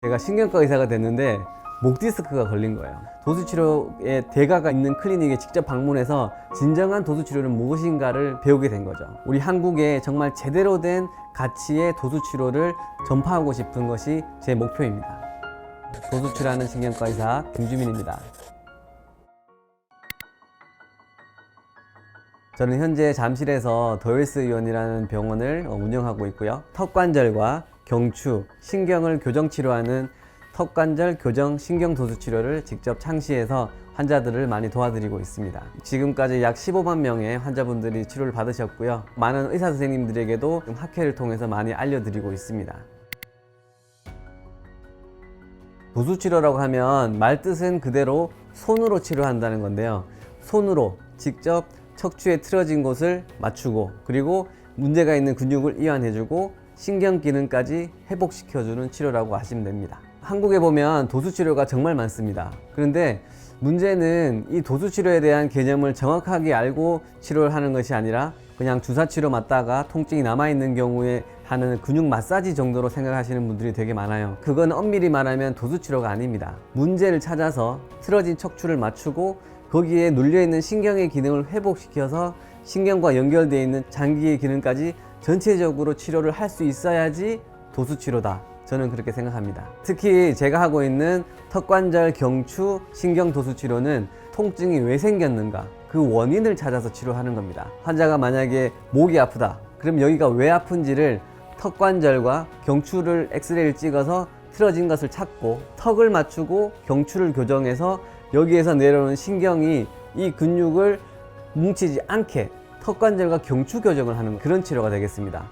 제가 신경과 의사가 됐는데 목 디스크가 걸린 거예요. 도수치료의 대가가 있는 클리닉에 직접 방문해서 진정한 도수치료는 무엇인가를 배우게 된 거죠. 우리 한국에 정말 제대로 된 가치의 도수치료를 전파하고 싶은 것이 제 목표입니다. 도수치료하는 신경과 의사 김주민입니다. 저는 현재 잠실에서 더웰스 의원이라는 병원을 운영하고 있고요. 턱관절과 경추, 신경을 교정치료하는 턱관절 교정 신경 도수 치료를 직접 창시해서 환자들을 많이 도와드리고 있습니다. 지금까지 약 15만 명의 환자분들이 치료를 받으셨고요. 많은 의사 선생님들에게도 학회를 통해서 많이 알려드리고 있습니다. 도수 치료라고 하면 말뜻은 그대로 손으로 치료한다는 건데요. 손으로 직접 척추에 틀어진 곳을 맞추고, 그리고 문제가 있는 근육을 이완해주고 신경 기능까지 회복시켜주는 치료라고 하시면 됩니다. 한국에 보면 도수치료가 정말 많습니다. 그런데 문제는 이 도수치료에 대한 개념을 정확하게 알고 치료를 하는 것이 아니라 그냥 주사치료 맞다가 통증이 남아있는 경우에 하는 근육 마사지 정도로 생각하시는 분들이 되게 많아요. 그건 엄밀히 말하면 도수치료가 아닙니다. 문제를 찾아서 틀어진 척추를 맞추고 거기에 눌려있는 신경의 기능을 회복시켜서 신경과 연결되어 있는 장기의 기능까지 전체적으로 치료를 할 수 있어야지 도수치료다. 저는 그렇게 생각합니다. 특히 제가 하고 있는 턱관절 경추 신경 도수치료는 통증이 왜 생겼는가, 그 원인을 찾아서 치료하는 겁니다. 환자가 만약에 목이 아프다, 그럼 여기가 왜 아픈지를 턱관절과 경추를 엑스레이를 찍어서 틀어진 것을 찾고 턱을 맞추고 경추를 교정해서 여기에서 내려오는 신경이 이 근육을 뭉치지 않게 턱관절과 경추 교정을 하는 그런 치료가 되겠습니다.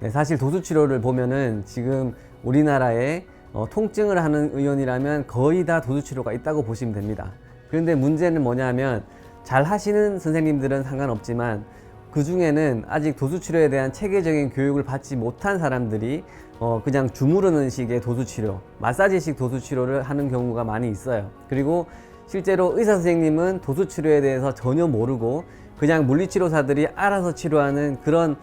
네, 사실 도수치료를 보면은 지금 우리나라에 통증을 하는 의원이라면 거의 다 도수치료가 있다고 보시면 됩니다. 그런데 문제는 뭐냐면 잘 하시는 선생님들은 상관없지만 그 중에는 아직 도수치료에 대한 체계적인 교육을 받지 못한 사람들이 그냥 주무르는 식의 도수치료, 마사지식 도수치료를 하는 경우가 많이 있어요. 그리고 실제로 의사 선생님은 도수치료에 대해서 전혀 모르고 그냥 물리치료사들이 알아서 치료하는 그런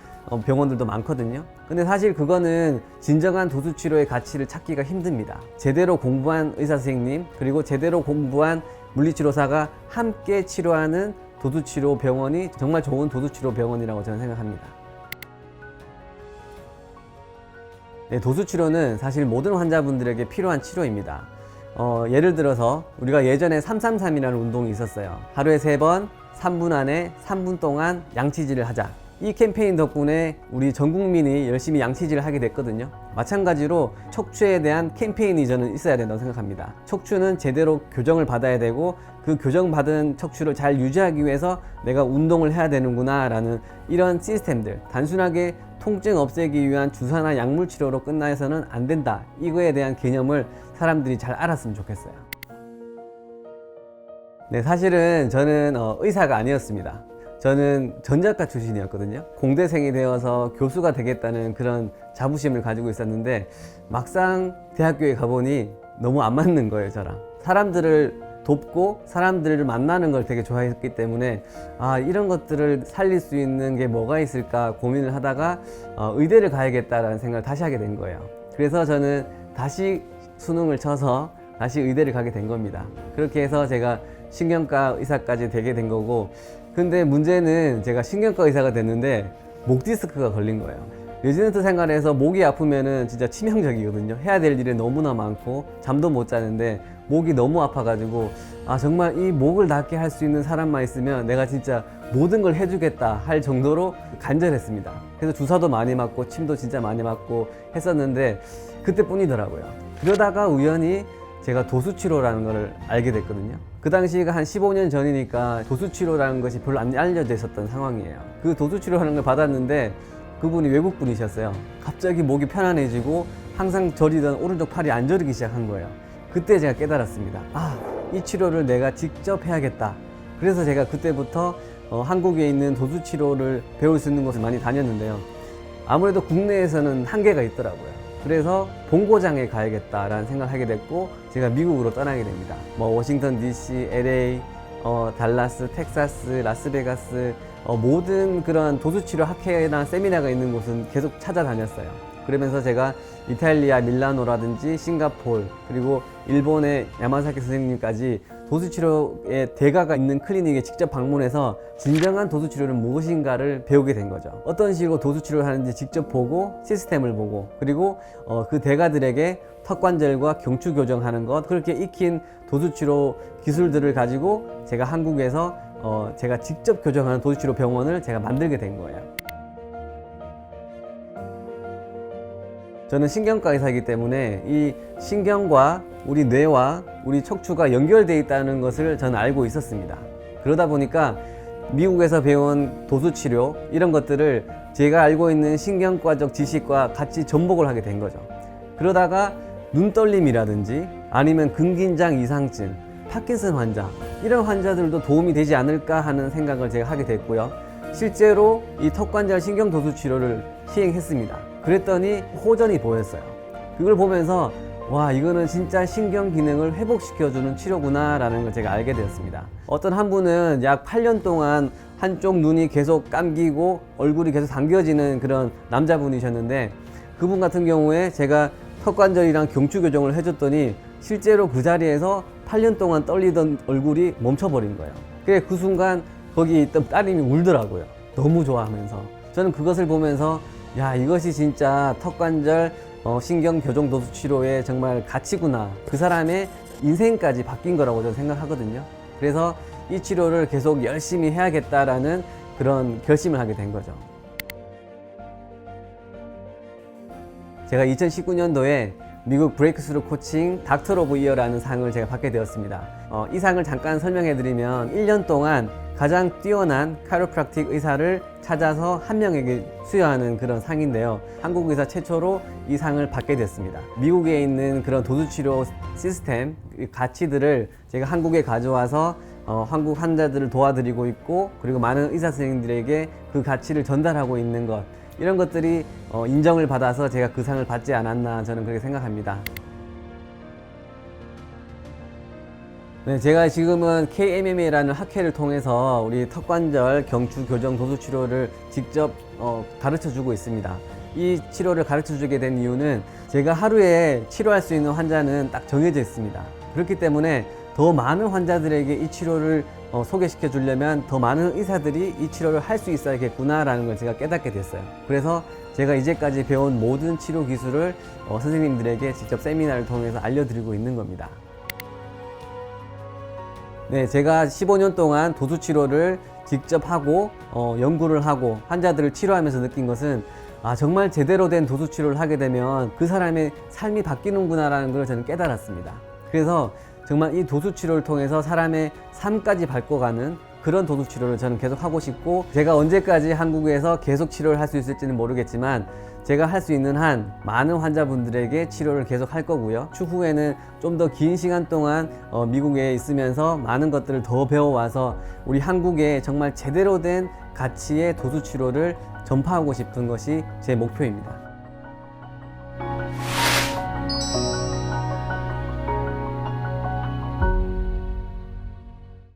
병원들도 많거든요. 근데 사실 그거는 진정한 도수치료의 가치를 찾기가 힘듭니다. 제대로 공부한 의사 선생님, 그리고 제대로 공부한 물리치료사가 함께 치료하는 도수치료 병원이 정말 좋은 도수치료 병원이라고 저는 생각합니다. 네, 도수치료는 사실 모든 환자분들에게 필요한 치료입니다. 예를 들어서 우리가 예전에 333이라는 운동이 있었어요. 하루에 3번 3분 안에 3분 동안 양치질을 하자. 이 캠페인 덕분에 우리 전 국민이 열심히 양치질을 하게 됐거든요. 마찬가지로 척추에 대한 캠페인이 저는 있어야 된다고 생각합니다. 척추는 제대로 교정을 받아야 되고 그 교정받은 척추를 잘 유지하기 위해서 내가 운동을 해야 되는구나 라는 이런 시스템들, 단순하게 통증 없애기 위한 주사나 약물 치료로 끝나서는 안 된다, 이거에 대한 개념을 사람들이 잘 알았으면 좋겠어요. 네, 사실은 저는 의사가 아니었습니다. 저는 전작가 출신이었거든요. 공대생이 되어서 교수가 되겠다는 그런 자부심을 가지고 있었는데 막상 대학교에 가보니 너무 안 맞는 거예요, 저랑. 사람들을 돕고 사람들을 만나는 걸 되게 좋아했기 때문에 이런 것들을 살릴 수 있는 게 뭐가 있을까 고민을 하다가 의대를 가야겠다라는 생각을 다시 하게 된 거예요. 그래서 저는 다시 수능을 쳐서 다시 의대를 가게 된 겁니다. 그렇게 해서 제가 신경과 의사까지 되게 된 거고, 근데 문제는 제가 신경과 의사가 됐는데 목 디스크가 걸린 거예요. 레지던트 생활에서 목이 아프면은 진짜 치명적이거든요. 해야 될 일이 너무나 많고 잠도 못 자는데 목이 너무 아파가지고 정말 이 목을 낫게 할 수 있는 사람만 있으면 내가 진짜 모든 걸 해주겠다 할 정도로 간절했습니다. 그래서 주사도 많이 맞고 침도 진짜 많이 맞고 했었는데 그때뿐이더라고요. 그러다가 우연히 제가 도수치료라는 걸 알게 됐거든요. 그 당시가 한 15년 전이니까 도수치료라는 것이 별로 안 알려져 있었던 상황이에요. 그 도수치료하는 걸 받았는데 그분이 외국 분이셨어요. 갑자기 목이 편안해지고 항상 저리던 오른쪽 팔이 안 저리기 시작한 거예요. 그때 제가 깨달았습니다. 이 치료를 내가 직접 해야겠다. 그래서 제가 그때부터 한국에 있는 도수치료를 배울 수 있는 곳을 많이 다녔는데요. 아무래도 국내에서는 한계가 있더라고요. 그래서 본고장에 가야겠다라는 생각을 하게 됐고 제가 미국으로 떠나게 됩니다. 워싱턴 DC, LA, 달라스, 텍사스, 라스베가스 모든 그런 도수치료 학회나 세미나가 있는 곳은 계속 찾아다녔어요. 그러면서 제가 이탈리아 밀라노라든지 싱가포르 그리고 일본의 야마사키 선생님까지 도수치료의 대가가 있는 클리닉에 직접 방문해서 진정한 도수치료는 무엇인가를 배우게 된 거죠. 어떤 식으로 도수치료를 하는지 직접 보고 시스템을 보고 그리고 그 대가들에게 턱관절과 경추 교정하는 것, 그렇게 익힌 도수치료 기술들을 가지고 제가 한국에서 제가 직접 교정하는 도수치료 병원을 제가 만들게 된 거예요. 저는 신경과 의사이기 때문에 이 신경과 우리 뇌와 우리 척추가 연결되어 있다는 것을 저는 알고 있었습니다. 그러다 보니까 미국에서 배운 도수치료 이런 것들을 제가 알고 있는 신경과적 지식과 같이 접목을 하게 된 거죠. 그러다가 눈떨림이라든지 아니면 근긴장 이상증, 파킨슨 환자 이런 환자들도 도움이 되지 않을까 하는 생각을 제가 하게 됐고요. 실제로 이 턱관절 신경 도수 치료를 시행했습니다. 그랬더니 호전이 보였어요. 그걸 보면서 와, 이거는 진짜 신경 기능을 회복시켜주는 치료구나 라는 걸 제가 알게 되었습니다. 어떤 한 분은 약 8년 동안 한쪽 눈이 계속 감기고 얼굴이 계속 당겨지는 그런 남자분이셨는데, 그분 같은 경우에 제가 턱관절이랑 경추 교정을 해줬더니 실제로 그 자리에서 8년 동안 떨리던 얼굴이 멈춰버린 거예요. 그래, 그 순간 거기 있던 따님이 울더라고요. 너무 좋아하면서. 저는 그것을 보면서 야, 이것이 진짜 턱관절 신경 교정 도수 치료의 정말 가치구나. 그 사람의 인생까지 바뀐 거라고 저는 생각하거든요. 그래서 이 치료를 계속 열심히 해야겠다라는 그런 결심을 하게 된 거죠. 제가 2019년도에 미국 브레이크스루 코칭 닥터 오브 이어라는 상을 제가 받게 되었습니다. 이 상을 잠깐 설명해 드리면 1년 동안 가장 뛰어난 카이로프랙틱 의사를 찾아서 한 명에게 수여하는 그런 상인데요. 한국 의사 최초로 이 상을 받게 됐습니다. 미국에 있는 그런 도수치료 시스템, 가치들을 제가 한국에 가져와서 한국 환자들을 도와드리고 있고, 그리고 많은 의사 선생님들에게 그 가치를 전달하고 있는 것, 이런 것들이 인정을 받아서 제가 그 상을 받지 않았나, 저는 그렇게 생각합니다. 네, 제가 지금은 KMMA라는 학회를 통해서 우리 턱관절 경추 교정 도수 치료를 직접 가르쳐 주고 있습니다. 이 치료를 가르쳐 주게 된 이유는 제가 하루에 치료할 수 있는 환자는 딱 정해져 있습니다. 그렇기 때문에 더 많은 환자들에게 이 치료를 소개시켜 주려면 더 많은 의사들이 이 치료를 할 수 있어야겠구나라는 걸 제가 깨닫게 됐어요. 그래서 제가 이제까지 배운 모든 치료 기술을 선생님들에게 직접 세미나를 통해서 알려드리고 있는 겁니다. 네, 제가 15년 동안 도수치료를 직접 하고 연구를 하고 환자들을 치료하면서 느낀 것은 정말 제대로 된 도수치료를 하게 되면 그 사람의 삶이 바뀌는구나라는 걸 저는 깨달았습니다. 그래서 정말 이 도수치료를 통해서 사람의 삶까지 바꿔가는 그런 도수치료를 저는 계속 하고 싶고, 제가 언제까지 한국에서 계속 치료를 할 수 있을지는 모르겠지만 제가 할 수 있는 한 많은 환자분들에게 치료를 계속 할 거고요. 추후에는 좀 더 긴 시간 동안 미국에 있으면서 많은 것들을 더 배워와서 우리 한국에 정말 제대로 된 가치의 도수치료를 전파하고 싶은 것이 제 목표입니다.